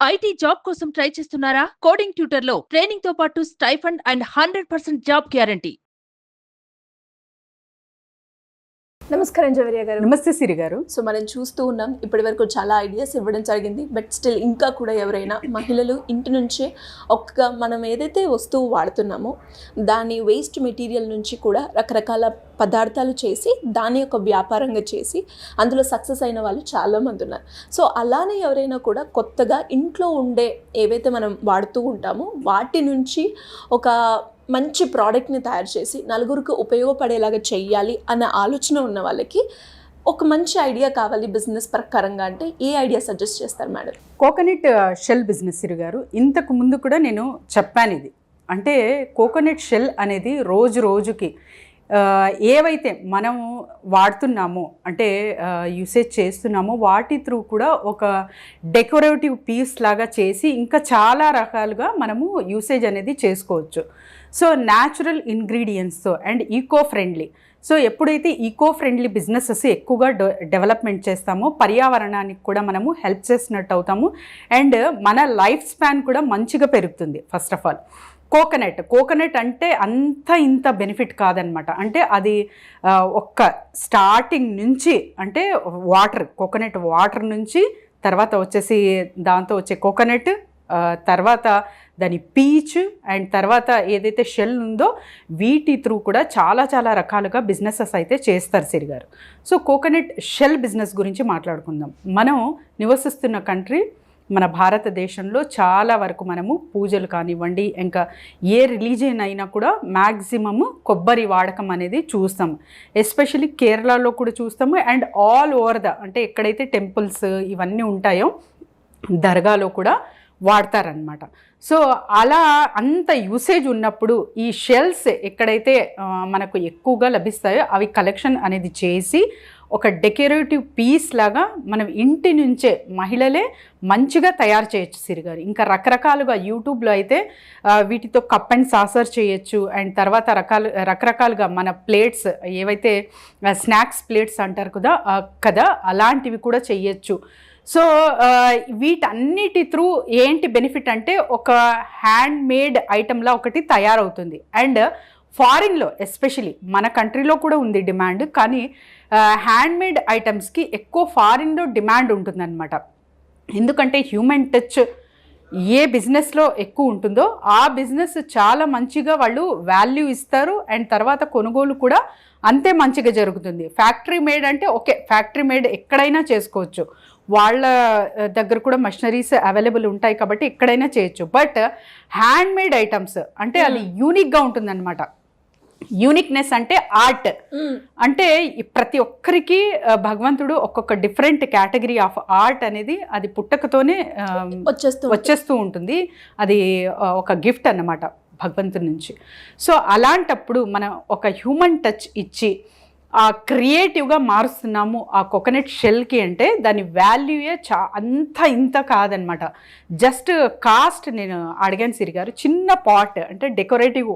IT job కోసం try చేస్తున్నారా? Coding ట్యూటర్లో training తో పాటు స్టైఫండ్ అండ్ 100% జాబ్ గ్యారంటీ. నమస్కారం జవేరియా గారు. నమస్తే సిరి గారు. సో మనం చూస్తూ ఉన్నాం ఇప్పటి వరకు చాలా ఐడియాస్ ఇవ్వడం జరిగింది. బట్ స్టిల్ ఇంకా కూడా ఎవరైనా మహిళలు ఇంటి నుంచే మనం ఏదైతే వస్తువు వాడుతున్నామో దాని వేస్ట్ మెటీరియల్ నుంచి కూడా రకరకాల పదార్థాలు చేసి దాని యొక్క వ్యాపారంగా చేసి అందులో సక్సెస్ అయిన వాళ్ళు చాలామంది ఉన్నారు. సో అలానే ఎవరైనా కూడా కొత్తగా ఇంట్లో ఉండే ఏవైతే మనం వాడుతూ ఉంటామో వాటి నుంచి ఒక మంచి ప్రోడక్ట్ని తయారు చేసి నలుగురికి ఉపయోగపడేలాగా చెయ్యాలి అన్న ఆలోచన ఉన్న వాళ్ళకి ఒక మంచి ఐడియా కావాలి బిజినెస్ ప్రకారంగా అంటే ఏ ఐడియా సజెస్ట్ చేస్తారు మేడం? కోకోనట్ షెల్ బిజినెస్ సిరి గారు. ఇంతకు ముందు కూడా నేను చెప్పాను ఇది. అంటే కోకోనట్ షెల్ అనేది రోజు రోజుకి ఏవైతే మనం వాడుతున్నామో అంటే యూసేజ్ చేస్తున్నామో వాటి త్రూ కూడా ఒక డెకరేటివ్ పీస్ లాగా చేసి ఇంకా చాలా రకాలుగా మనము యూసేజ్ అనేది చేసుకోవచ్చు. సో న్యాచురల్ ఇంగ్రీడియంట్స్తో అండ్ ఈకో ఫ్రెండ్లీ. సో ఎప్పుడైతే ఈకో ఫ్రెండ్లీ బిజినెసెస్ ఎక్కువగా డెవలప్మెంట్ చేస్తామో పర్యావరణానికి కూడా మనము హెల్ప్ చేసినట్టు అవుతాము అండ్ మన లైఫ్ స్పాన్ కూడా మంచిగా పెరుగుతుంది. ఫస్ట్ ఆఫ్ ఆల్ కోకోనట్ అంటే అంత ఇంత బెనిఫిట్ కాదనమాట. అంటే అది ఒక్క స్టార్టింగ్ నుంచి అంటే కోకోనట్ వాటర్ నుంచి తర్వాత వచ్చేసి దాంతో వచ్చే కోకోనట్ తర్వాత దాని పీచ్ అండ్ తర్వాత ఏదైతే షెల్ ఉందో వీటి త్రూ కూడా చాలా చాలా రకాలుగా బిజినెసెస్ అయితే చేస్తారు సిరి గారు. సో కోకోనట్ షెల్ బిజినెస్ గురించి మాట్లాడుకుందాం. మనం నివసిస్తున్న కంట్రీ మన భారతదేశంలో చాలా వరకు మనము పూజలు కానివ్వండి ఇంకా ఏ రిలీజియన్ అయినా కూడా మ్యాక్సిమము కొబ్బరి వాడకం అనేది చూస్తాము. ఎస్పెషల్లీ కేరళలో కూడా చూస్తాము అండ్ ఆల్ ఓవర్ అంటే ఎక్కడైతే టెంపుల్స్ ఇవన్నీ ఉంటాయో దర్గాలో కూడా వాడతారనమాట. సో అలా అంత యూసేజ్ ఉన్నప్పుడు ఈ షెల్స్ ఎక్కడైతే మనకు ఎక్కువగా లభిస్తాయో అవి కలెక్షన్ అనేది చేసి ఒక డెకరేటివ్ పీస్ లాగా మనం ఇంటి నుంచే మహిళలే మంచిగా తయారు చేయొచ్చు సిరిగారు. ఇంకా రకరకాలుగా యూట్యూబ్లో అయితే వీటితో కప్ అండ్ సాసర్ చేయొచ్చు అండ్ తర్వాత రకరకాలుగా మన ప్లేట్స్ ఏవైతే స్నాక్స్ ప్లేట్స్ అంటారు కదా అలాంటివి కూడా చెయ్యొచ్చు. సో వీటన్నిటి త్రూ ఏంటి బెనిఫిట్ అంటే ఒక హ్యాండ్ మేడ్ ఐటమ్లా ఒకటి తయారవుతుంది అండ్ ఫారిన్లో ఎస్పెషలీ మన కంట్రీలో కూడా ఉంది డిమాండ్, కానీ హ్యాండ్ మేడ్ ఐటమ్స్కి ఎక్కువ ఫారిన్లో డిమాండ్ ఉంటుందన్నమాట. ఎందుకంటే హ్యూమన్ టచ్ ఏ బిజినెస్లో ఎక్కువ ఉంటుందో ఆ బిజినెస్ చాలా మంచిగా వాళ్ళు వాల్యూ ఇస్తారు అండ్ తర్వాత కొనుగోలు కూడా అంతే మంచిగా జరుగుతుంది. ఫ్యాక్టరీ మేడ్ అంటే ఓకే, ఫ్యాక్టరీ మేడ్ ఎక్కడైనా చేసుకోవచ్చు, వాళ్ళ దగ్గర కూడా మషనరీస్ అవైలబుల్ ఉంటాయి కాబట్టి ఎక్కడైనా చేయొచ్చు. బట్ హ్యాండ్ మేడ్ ఐటమ్స్ అంటే అది యూనిక్గా ఉంటుందన్నమాట. యూనిక్నెస్ అంటే ఆర్ట్ అంటే ప్రతి ఒక్కరికి భగవంతుడు ఒక్కొక్క డిఫరెంట్ కేటగిరీ ఆఫ్ ఆర్ట్ అనేది అది పుట్టకతోనే వచ్చేస్తూ ఉంటుంది. అది ఒక గిఫ్ట్ అన్నమాట భగవంతుడి నుంచి. సో అలాంటప్పుడు మనం ఒక హ్యూమన్ టచ్ ఇచ్చి ఆ క్రియేటివ్గా మారుస్తున్నాము ఆ కోకోనట్ షెల్కి అంటే దాని వాల్యూయే అంత ఇంత కాదనమాట. జస్ట్ కాస్ట్ నేను అడిగాను సిరి గారు, చిన్న పాట్ అంటే డెకరేటివ్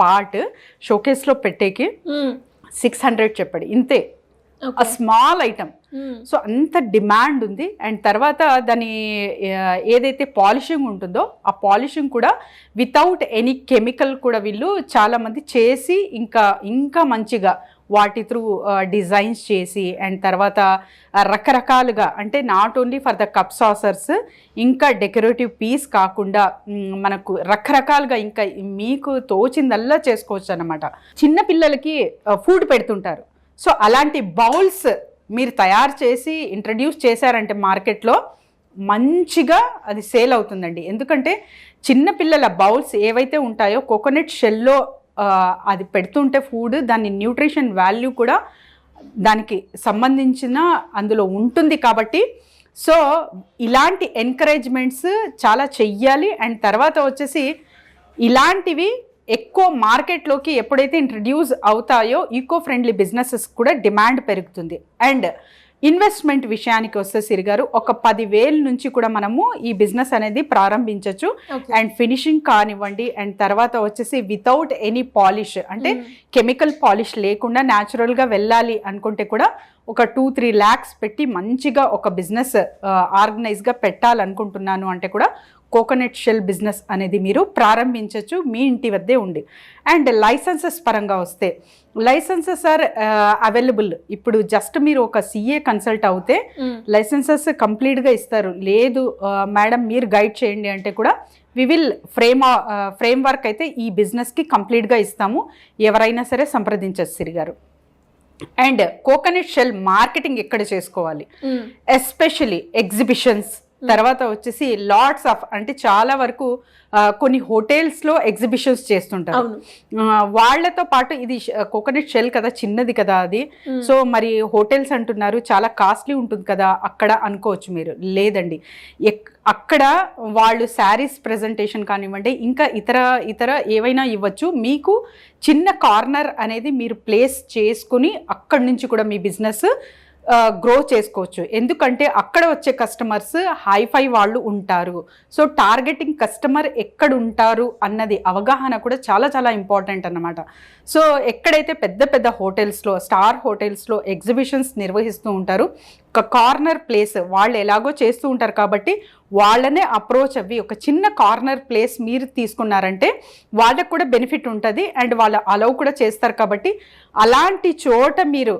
పాట్ షోకేస్లో పెట్టేకి 600 చెప్పాడు, ఇంతే ఆ స్మాల్ ఐటమ్. సో అంత డిమాండ్ ఉంది అండ్ తర్వాత దాని ఏదైతే పాలిషింగ్ ఉంటుందో ఆ పాలిషింగ్ కూడా వితౌట్ ఎనీ కెమికల్ కూడా వీళ్ళు చాలామంది చేసి ఇంకా మంచిగా వాటి త్రూ డిజైన్స్ చేసి అండ్ తర్వాత రకరకాలుగా అంటే not only for the cup saucers ఇంకా డెకరేటివ్ పీస్ కాకుండా మనకు రకరకాలుగా ఇంకా మీకు తోచిందల్లా చేసుకోవచ్చు అన్నమాట. చిన్నపిల్లలకి ఫుడ్ పెడుతుంటారు. సో అలాంటి బౌల్స్ మీరు తయారు చేసి ఇంట్రడ్యూస్ చేశారంటే మార్కెట్లో మంచిగా అది సేల్ అవుతుందండి. ఎందుకంటే చిన్నపిల్లల బౌల్స్ ఏవైతే ఉంటాయో కోకోనట్ షెల్లో అది పెడుతుంటే ఫుడ్ దాని న్యూట్రిషన్ వాల్యూ కూడా దానికి సంబంధించిన అందులో ఉంటుంది కాబట్టి సో ఇలాంటి ఎంకరేజ్మెంట్స్ చాలా చెయ్యాలి. అండ్ తర్వాత వచ్చేసి ఇలాంటివి ఎక్కువ మార్కెట్లోకి ఎప్పుడైతే ఇంట్రడ్యూస్ అవుతాయో ఈకో ఫ్రెండ్లీ బిజినెసెస్ కూడా డిమాండ్ పెరుగుతుంది. అండ్ ఇన్వెస్ట్మెంట్ విషయానికి వస్తే సిరి గారు ఒక 10,000 నుంచి కూడా మనము ఈ బిజినెస్ అనేది ప్రారంభించవచ్చు. అండ్ ఫినిషింగ్ కానివ్వండి అండ్ తర్వాత వచ్చేసి వితౌట్ ఎనీ పాలిష్ అంటే కెమికల్ పాలిష్ లేకుండా న్యాచురల్గా వెళ్ళాలి అనుకుంటే కూడా ఒక 2-3 lakhs పెట్టి మంచిగా ఒక బిజినెస్ ఆర్గనైజ్గా పెట్టాలనుకుంటున్నాను అంటే కూడా కోకోనట్ షెల్ బిజినెస్ అనేది మీరు ప్రారంభించవచ్చు మీ ఇంటి వద్దే ఉండి. అండ్ లైసెన్సెస్ పరంగా వస్తే లైసెన్సెస్ ఆర్ అవైలబుల్. ఇప్పుడు జస్ట్ మీరు ఒక CA కన్సల్ట్ అవుతే లైసెన్సెస్ కంప్లీట్గా ఇస్తారు. లేదు మేడం మీరు గైడ్ చేయండి అంటే కూడా వి విల్ ఫ్రేమ్ వర్క్ అయితే ఈ బిజినెస్కి కంప్లీట్గా ఇస్తాము. ఎవరైనా సరే సంప్రదించచ్చు సిరి గారు. అండ్ కోకోనట్ షెల్ మార్కెటింగ్ ఎక్కడ చేసుకోవాలి, ఎస్పెషలీ ఎగ్జిబిషన్స్, తర్వాత వచ్చేసి లాట్స్ ఆఫ్ అంటే చాలా వరకు కొన్ని హోటల్స్లో ఎగ్జిబిషన్స్ చేస్తుంటారు. వాళ్ళతో పాటు ఇది కోకోనట్ షెల్ కదా, చిన్నది కదా అది, సో మరి హోటల్స్ అంటున్నారు చాలా కాస్ట్లీ ఉంటుంది కదా అక్కడ అనుకోవచ్చు మీరు. లేదండి, అక్కడ వాళ్ళు శారీస్ ప్రెజెంటేషన్ కానివ్వండి, ఇంకా ఇతర ఏవైనా ఇవ్వచ్చు. మీకు చిన్న కార్నర్ అనేది మీరు ప్లేస్ చేసుకుని అక్కడి నుంచి కూడా మీ బిజినెస్ గ్రో చేసుకోవచ్చు. ఎందుకంటే అక్కడ వచ్చే కస్టమర్స్ హైఫై వాళ్ళు ఉంటారు. సో టార్గెటింగ్ కస్టమర్ ఎక్కడ ఉంటారు అన్నది అవగాహన కూడా చాలా చాలా ఇంపార్టెంట్ అన్నమాట. సో ఎక్కడైతే పెద్ద పెద్ద హోటల్స్లో, స్టార్ హోటల్స్లో ఎగ్జిబిషన్స్ నిర్వహిస్తూ ఉంటారు, ఒక కార్నర్ ప్లేస్ వాళ్ళు ఎలాగో చేస్తూ ఉంటారు కాబట్టి వాళ్ళనే అప్రోచ్ అవ్వి ఒక చిన్న కార్నర్ ప్లేస్ మీరు తీసుకున్నారంటే వాళ్ళకు కూడా బెనిఫిట్ ఉంటుంది అండ్ వాళ్ళు అలౌ కూడా చేస్తారు. కాబట్టి అలాంటి చోట మీరు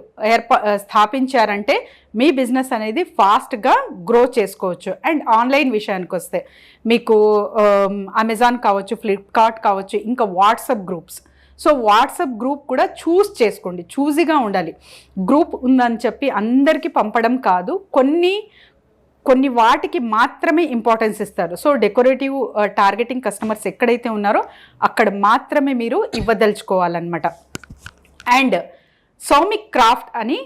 స్థాపించారంటే మీ బిజినెస్ అనేది ఫాస్ట్గా గ్రో చేసుకోవచ్చు. అండ్ ఆన్లైన్ విషయానికి వస్తే మీకు అమెజాన్ కావచ్చు, ఫ్లిప్కార్ట్ కావచ్చు, ఇంకా WhatsApp groups. So WhatsApp group కూడా చూస్ చేసుకోండి, చూజీగా ఉండాలి. గ్రూప్ ఉందని చెప్పి అందరికీ పంపడం కాదు, కొన్ని వాటికి మాత్రమే ఇంపార్టెన్స్ ఇస్తారు. సో డెకరేటివ్ టార్గెటింగ్ కస్టమర్స్ ఎక్కడైతే ఉన్నారో అక్కడ మాత్రమే మీరు ఇవ్వదలుచుకోవాలన్నమాట. అండ్ సౌమిక్ క్రాఫ్ట్ అని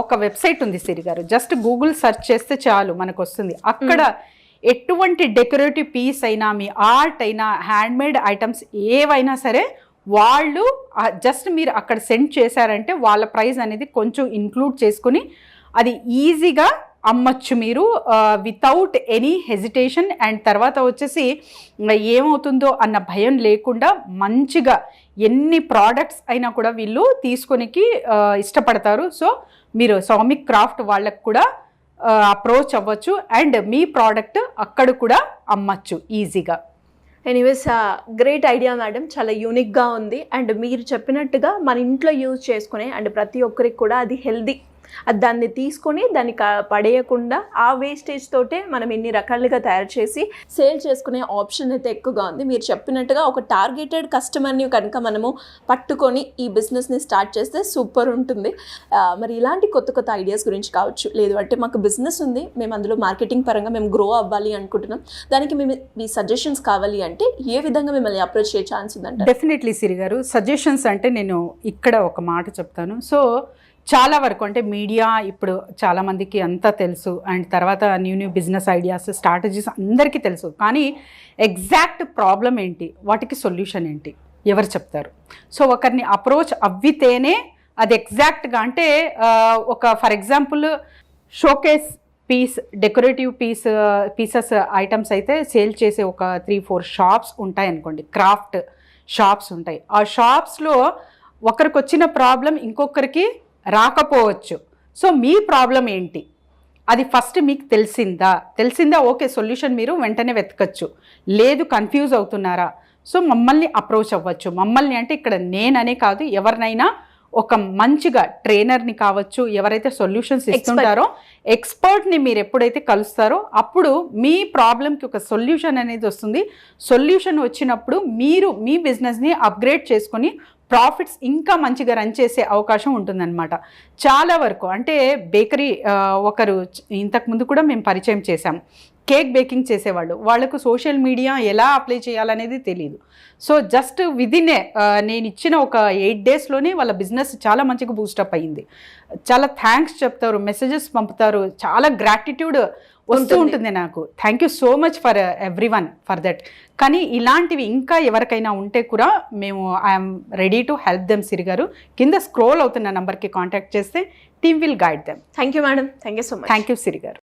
ఒక వెబ్సైట్ ఉంది సిరి గారు, జస్ట్ గూగుల్ సెర్చ్ చేస్తే చాలు మనకు వస్తుంది. అక్కడ ఎటువంటి డెకరేటివ్ పీస్ అయినా, మీ ఆర్ట్ అయినా, హ్యాండ్మేడ్ ఐటమ్స్ ఏవైనా సరే వాళ్ళు జస్ట్ మీరు అక్కడ సెండ్ చేశారంటే వాళ్ళ ప్రైస్ అనేది కొంచెం ఇంక్లూడ్ చేసుకుని అది ఈజీగా అమ్మచ్చు మీరు వితౌట్ ఎనీ హెజిటేషన్. అండ్ తర్వాత వచ్చేసి ఏమవుతుందో అన్న భయం లేకుండా మంచిగా ఎన్ని ప్రోడక్ట్స్ అయినా కూడా వీళ్ళు తీసుకొనికి ఇష్టపడతారు. సో మీరు సౌమిక్ క్రాఫ్ట్ వాళ్ళకు కూడా అప్రోచ్ అవ్వచ్చు అండ్ మీ ప్రోడక్ట్ అక్కడ కూడా అమ్మచ్చు ఈజీగా. ఎనీవేస్ గ్రేట్ ఐడియా మేడం, చాలా యూనిక్గా ఉంది. అండ్ మీరు చెప్పినట్టుగా మన ఇంట్లో యూజ్ చేసుకునే అండ్ ప్రతి ఒక్కరికి కూడా అది హెల్దీ, దాన్ని తీసుకొని దాన్ని పడేయకుండా ఆ వేస్టేజ్ తోటే మనం ఇన్ని రకాలుగా తయారు చేసి సేల్ చేసుకునే ఆప్షన్ అయితే ఎక్కువగా ఉంది. మీరు చెప్పినట్టుగా ఒక టార్గెటెడ్ కస్టమర్ని కనుక మనము పట్టుకొని ఈ బిజినెస్ని స్టార్ట్ చేస్తే సూపర్ ఉంటుంది. మరి ఇలాంటి కొత్త కొత్త ఐడియాస్ గురించి కావచ్చు, లేదు అంటే మాకు బిజినెస్ ఉంది, మేము అందులో మార్కెటింగ్ పరంగా మేము గ్రో అవ్వాలి అనుకుంటున్నాం, దానికి మేము మీ సజెషన్స్ కావాలి అంటే ఏ విధంగా మిమ్మల్ని అప్రోచ్ చేసే ఛాన్స్ ఉందంటే? డెఫినెట్లీ సిరి గారు, సజెషన్స్ అంటే నేను ఇక్కడ ఒక మాట చెప్తాను. సో చాలా వరకు అంటే మీడియా ఇప్పుడు చాలామందికి అంతా తెలుసు అండ్ తర్వాత న్యూ బిజినెస్ ఐడియాస్, స్ట్రాటజీస్ అందరికీ తెలుసు. కానీ ఎగ్జాక్ట్ ప్రాబ్లం ఏంటి, వాటికి సొల్యూషన్ ఏంటి ఎవరు చెప్తారు? సో ఒకరిని అప్రోచ్ అవ్వితేనే అది ఎగ్జాక్ట్గా అంటే ఒక for example showcase piece, decorative pieces items అయితే సేల్ చేసే ఒక 3-4 షాప్స్ ఉంటాయి అనుకోండి, క్రాఫ్ట్ షాప్స్ ఉంటాయి. ఆ షాప్స్లో ఒకరికి వచ్చిన ప్రాబ్లం ఇంకొకరికి రాకపోవచ్చు. సో మీ ప్రాబ్లం ఏంటి అది ఫస్ట్ మీకు తెలిసిందా ఓకే, సొల్యూషన్ మీరు వెంటనే వెతకచ్చు. లేదు కన్ఫ్యూజ్ అవుతున్నారా, సో మమ్మల్ని అప్రోచ్ అవ్వచ్చు. మమ్మల్ని అంటే ఇక్కడ నేననే కాదు, ఎవరినైనా ఒక మంచిగా ట్రైనర్ని కావచ్చు, ఎవరైతే సొల్యూషన్స్ ఇస్తుంటారో ఎక్స్పర్ట్ని మీరు ఎప్పుడైతే కలుస్తారో అప్పుడు మీ ప్రాబ్లంకి ఒక సొల్యూషన్ అనేది వస్తుంది. సొల్యూషన్ వచ్చినప్పుడు మీరు మీ బిజినెస్ని అప్గ్రేడ్ చేసుకొని ప్రాఫిట్స్ ఇంకా మంచిగా రన్ చేసే అవకాశం ఉంటుందన్నమాట. చాలా వరకు అంటే బేకరీ ఒకరు ఇంతకుముందు కూడా మేము పరిచయం చేశాం, కేక్ బేకింగ్ చేసేవాళ్ళు, వాళ్ళకు సోషల్ మీడియా ఎలా అప్లై చేయాలనేది తెలియదు. సో జస్ట్ విదిన్ నేను ఇచ్చిన ఒక 8 daysలోనే వాళ్ళ బిజినెస్ చాలా మంచిగా బూస్టప్ అయ్యింది. చాలా థ్యాంక్స్ చెప్తారు, మెసేజెస్ పంపుతారు, చాలా గ్రాటిట్యూడ్ వస్తూ ఉంటుంది నాకు. Thank you so much for everyone for that. కానీ ఇలాంటివి ఇంకా ఎవరికైనా ఉంటే కూడా మేము I'm ready to help them. Siri గారు కింద స్క్రోల్ అవుతున్న నంబర్కి కాంటాక్ట్ చేస్తే team will guide them. Thank you madam, thank you so much. Thank you Siri గారు.